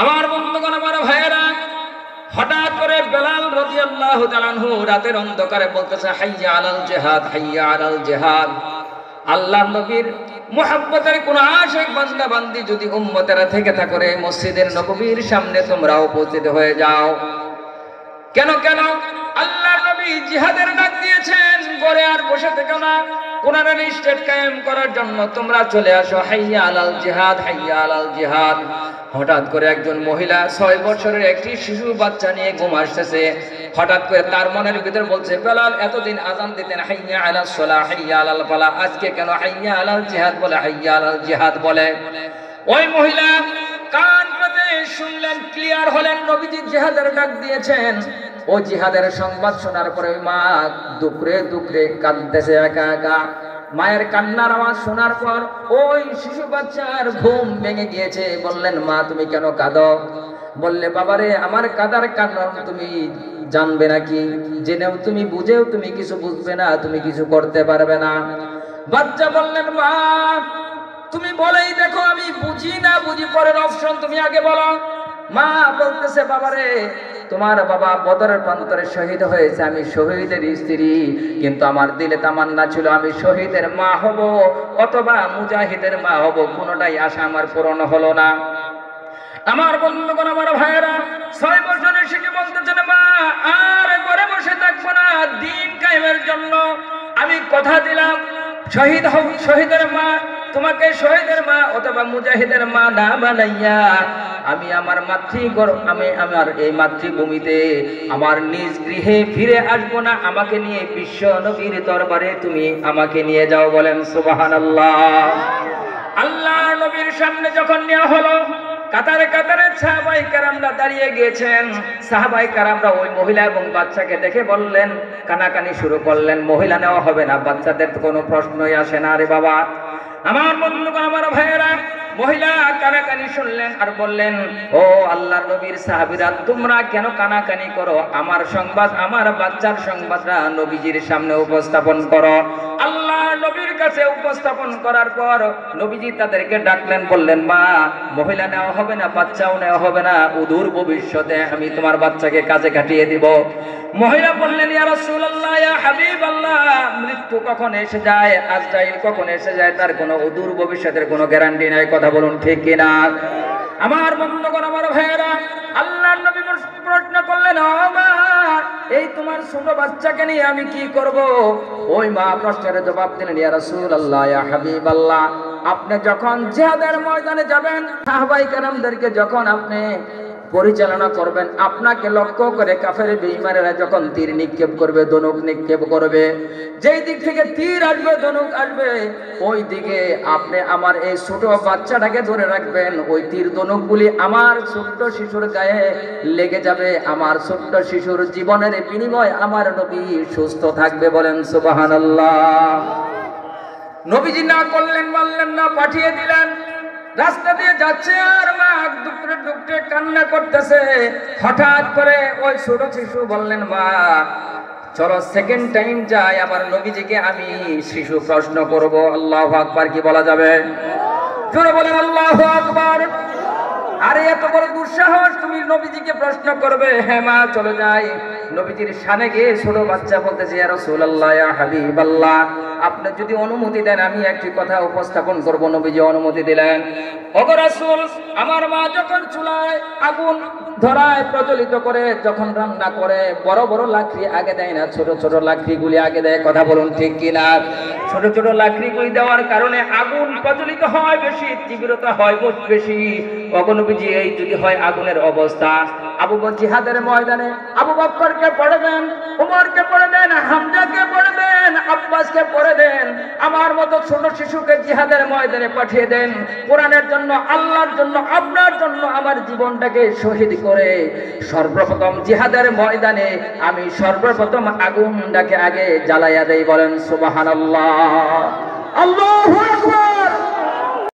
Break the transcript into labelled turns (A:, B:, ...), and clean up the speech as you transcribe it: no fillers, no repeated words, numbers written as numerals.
A: আমার বন্ধুগণ, আমার ভাইয়েরা, হঠাৎ করে বেলাল রাদিয়াল্লাহু তাআলা আনহু রাতের অন্ধকারে বলতেছে, হাইয়া আলাল জিহাদ, হাইয়া আলাল জিহাদ। আল্লাহর নবীর মুহাব্বতের কোন আশিক বান্দা বান্দি যদি উম্মতেরা থেকে থাকে, মসজিদের নববীর সামনে তোমরা উপস্থিত হয়ে যাও। কেন কেন আল্লাহর নবী জিহাদের ডাক দিয়েছেন, ঘরে আর বসে থেকো না, কোরআনের স্টেট কায়েম করার জন্য তোমরা চলে আসো, হাইয়া আলাল জিহাদ, হাইয়া আলাল জিহাদ। হঠাৎ করে একজন মহিলা 6 বছরের একটি শিশু বাচ্চা নিয়ে ঘুম আসতেছে। হঠাৎ করে তার মনের ভিতর বলছে, বেলাল এতদিন আযান দিতেন হাইয়া আলাস সালাহ, হাইয়া আলাল ফালাহ, আজকে কেন হাইয়া আলাল জিহাদ বলে, হাইয়া আলাল জিহাদ বলে? ওই মহিলা কান পেতে শুনলেন, ক্লিয়ার হলেন, নবীজি জিহাদের ডাক দিয়েছেন। ও জিহাদের সংবাদ শোনার পরে ওই মা দুকরে দুকরে কাঁদতেছে একা একা। মায়ের কান্নার আওয়াজ শোনার পর ওই শিশু বাচ্চার ঘুম ভেঙে গিয়েছে। বললেন, মা তুমি কেন কাঁদো? বললে, বাবারে আমার কাঁদার কারণ তুমি জানবে নাকি? জেনেও তুমি বুঝেও তুমি কিছু বুঝবে না, তুমি কিছু করতে পারবে না। বাচ্চা বললেন, মা তুমি বলেই দেখো, আমি বুঝি না বুঝি পরের অপশন তুমি আগে বলো। মা বলতেছে, বাবারে তোমার বাবা বদরের প্রান্তরে শহীদ হয়েছে, আমি শহীদের স্ত্রী, কিন্তু আমার দিলে তামান্না ছিল আমি শহীদের মা হব অথবা মুজাহিদের মা হব, কোনোটাই আশা আমার পূরণ হলো না। আমার বন্ধুগণ, আমার ভাইয়েরা, 6 বছরের শিশু বলতেছেন, মা আর ঘরে বসে থাকবো না, দিন কায়েমের জন্য আমি কথা দিলাম, শহীদ হব, শহীদের মা তোমাকে শহীদের মা অথবা মুজাহিদের মা না বানাইয়া আমি আমার আমি আমার এই মাতৃভূমিতে আমার নিজ গৃহে ফিরে আসবো না, আমাকে নিয়ে বিশ্ব নবীর দরবারে তুমি আমাকে নিয়ে যাও। বলেন সুবহানাল্লাহ। আল্লাহ নবীর সামনে যখন নেওয়া হলো, কাতারে কাতারে সাহাবায়ে কেরামরা দাঁড়িয়ে গিয়েছেন। সাহাবায়ে কেরামরা ওই মহিলা এবং বাচ্চাকে দেখে বললেন, কানাকানি শুরু করলেন, মহিলা নেওয়া হবে না, বাচ্চাদের তো কোনো প্রশ্নই আসে না রে বাবা। আমার বন্ধুগণ, আমার ভাইয়েরা, মহিলা কানাকানি শুনলেন আর বললেন, ও আল্লাহর নবীর সাহাবীরা, তোমরা কেন কানাকানি করো? আমার সংবাদ, আমার বাচ্চার সংবাদটা নবীজির সামনে উপস্থাপন করো। আল্লাহ নবীর কাছে উপস্থাপন করার পর নবীজি তাদেরকে ডাকলেন, বললেন, মা মহিলা নেওয়া হবে না, বাচ্চাও নেওয়া হবে না, অদূর ভবিষ্যতে আমি তোমার বাচ্চাকে কাজে কাটিয়ে দিব। মহিলা বললেন, ইয়া রাসূলুল্লাহ, ইয়া হাবিবাল্লাহ, মৃত্যু কখন এসে যায়, আজরাইল কখন এসে যায়, তার কোনো অদূর ভবিষ্যতের কোনো গ্যারান্টি নাই। কথা বলুন ঠিক কিনা? আমার বন্ধুগণ, আমার ভাইয়েরা, আল্লাহর নবী প্রশ্ন করলেন, ও মা এই তোমার ছোট বাচ্চাকে নিয়ে আমি কি করব? ওই মা প্রশ্নের জবাব দিলেন, ইয়া রাসূলুল্লাহ, ইয়া হাবিবাল্লাহ, আপনি যখন জিহাদের ময়দানে যাবেন, সাহাবায়ে কেরামদেরকে যখন আপনি পরিচালনা করবেন, আপনাকে লক্ষ্য করে কাফের বেঈমানেরা যখন তীর নিক্ষেপ করবে, ধনুক নিক্ষেপ করবে, যেই দিক থেকে তীর আসবে, ধনুক আসবে, ওই দিকে আপনি আমার এই ছোট বাচ্চাটাকে ধরে রাখবেন। ওই তীর ধনুকগুলি আমার ছোট্ট শিশুর গায়ে লেগে যাবে, আমার ছোট্ট শিশুর জীবনের বিনিময় আমার নবী সুস্থ থাকবে। বলেন সুবহানাল্লাহ। নবীজি না করলেন, মানলেন না, পাঠিয়ে দিলেন। রাস্তা দিয়ে যাচ্ছে আর মা দুকরে দুকরে কান্না করতেছে। হঠাৎ করে ওই ছোট শিশু বললেন, মা চলো সেকেন্ড টাইম যাই, আবার নবীজিকে আমি শিশু প্রশ্ন করব। আল্লাহু আকবার কি বলা যাবে? জোরে বলেন আল্লাহু আকবার। আরে এত বড় দুঃসাহস, তুমি নবীজিকে প্রশ্ন করবে? হ্যাঁ মা চলে যাই। নবীজির সামনে গিয়ে ছোট বাচ্চা বলতেছে, ইয়া রাসূলুল্লাহ, ইয়া হাবিবাল্লাহ, আপনি যদি অনুমতি দেন আমি একটি কথা উপস্থাপন করব। নবীজি অনুমতি দিলেন। ওগো রাসূল, আমার মা যখন চুলায় আগুন ধরায় প্রজ্বলিত করে যখন রান্না করে, বড় বড় লাকড়ি আগে দেয় না, ছোট ছোট লাকড়িগুলি আগে দেয়। কথা বলুন ঠিক কিনা? ছোট ছোট লাকড়িগুলি দেওয়ার কারণে আগুন প্রজ্বলিত হয় বেশি, তীব্রতা হয় বেশি। ওগো নবীজি, এই যদি হয় আগুনের অবস্থা, আবু বকর জিহাদের ময়দানে আবু বকরকে পড়ে দেন, ওমরকে পড়ে দেন, হামজাকে পড়ে দেন, আব্বাসকে পড়ে দেন, আমার মতো ছোট শিশুকে জিহাদের ময়দানে পাঠিয়ে দেন। কোরআনের জন্য, আল্লাহর জন্য, আপনার জন্য আমার জীবনটাকে শহীদ করে সর্বপ্রথম জিহাদের ময়দানে আমি সর্বপ্রথম আগুনটাকে আগে জ্বালাইয়া দেই। বলেন সুবহানাল্লাহ। আল্লাহু আকবার।